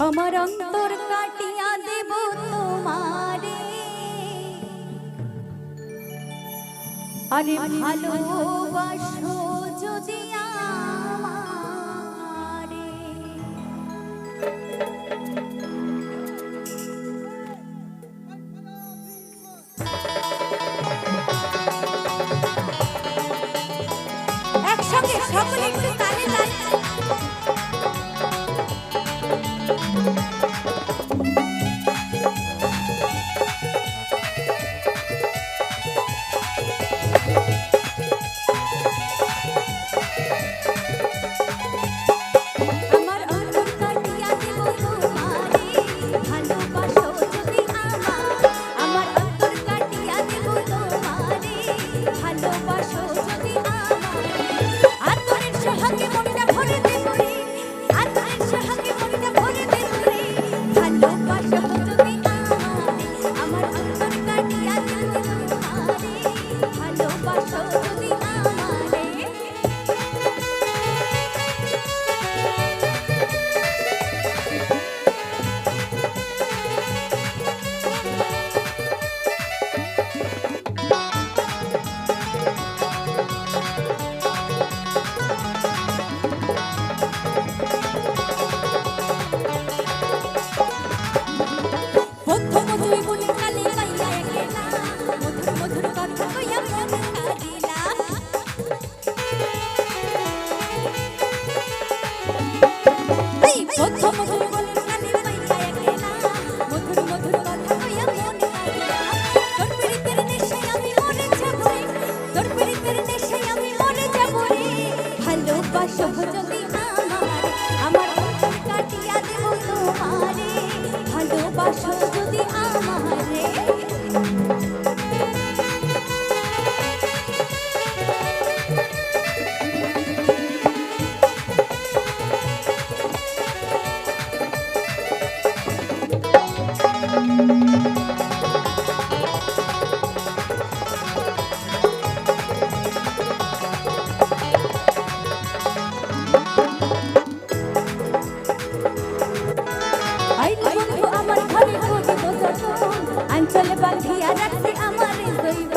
আমার অন্তর কাটিয়া দেব তোমারে, আরে ভালোবাসো যদি আমারে। একসঙ্গে সকলে একটু তালে তালে। চলে বাঁধিয়া রাখছি আমার দৈব,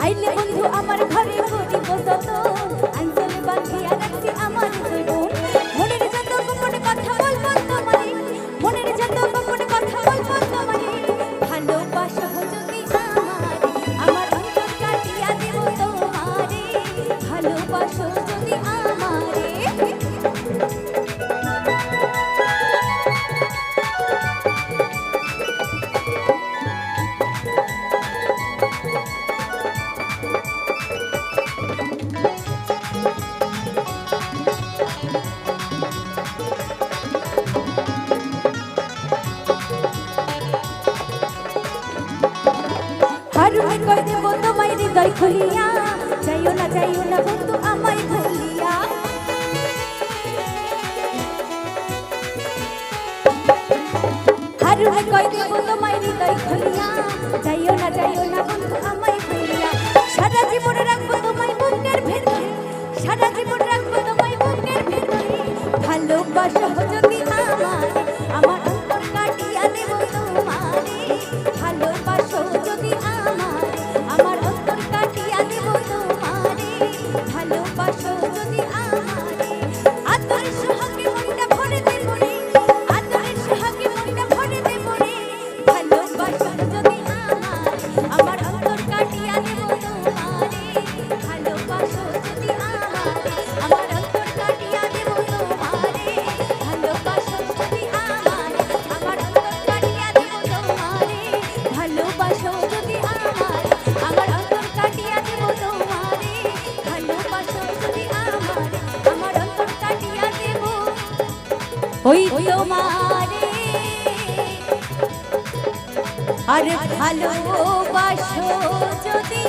আইলে বন্ধু আমার ঘরে করিব যত, আঞ্চলে বাঁধিয়া রাখছি আমার দৈব। মনের যত গোপন কথা বলবো তোমারে, মনের যত গোপন কথা বলবো তোমারে, ভালোবাসো যদি আমারে, আমার অন্তর কাটিয়া দেব তোমারে, ভালোবাসো যদি আমারে। হারুনে কই দেব তোমায় হৃদয় খুলিয়া, যাইও না বন্ধু আমায় ভুলিয়া। হারুনে কই দেব তোমায় হৃদয় খুলিয়া, যাইও না বন্ধু আমায় ভুলিয়া। সারা জীবন রাখবো তোমায় বুকের ভেতরে, সারা জীবন রাখবো তোমায় বুকের ভেতরে, ভালোবাসো যদি আমারে, আমার অন্তর কাটিয়া দেব তোমারে, ভালোবাসো যদি আমারে, আমার অন্তর কাটিয়া দেব তোমারে, ভালোবাসো যদি আমারে। আদরের সোহাগে মনটা ভরে দেব রে, আদরের সোহাগে মনটা ভরে দেব রে, ভালোবাসো যদি আমারে, আমার অন্তর কাটিয়া দেব তোমারে, ভালোবাসো যদি আমারে, আমার অন্তর কাটিয়া দেব তোমারে, ভালোবাসো যদি আমারে, আমার অন্তর কাটিয়া দেব তোমারে, ভালোবাসো যদি আমারে, আমার অন্তর কাটিয়া দেব তোমারে, ভালোবাসো যদি আমারে, আমার অন্তর কাটিয়া দেব ওই তোমারে, আর ভালোবাসো যদি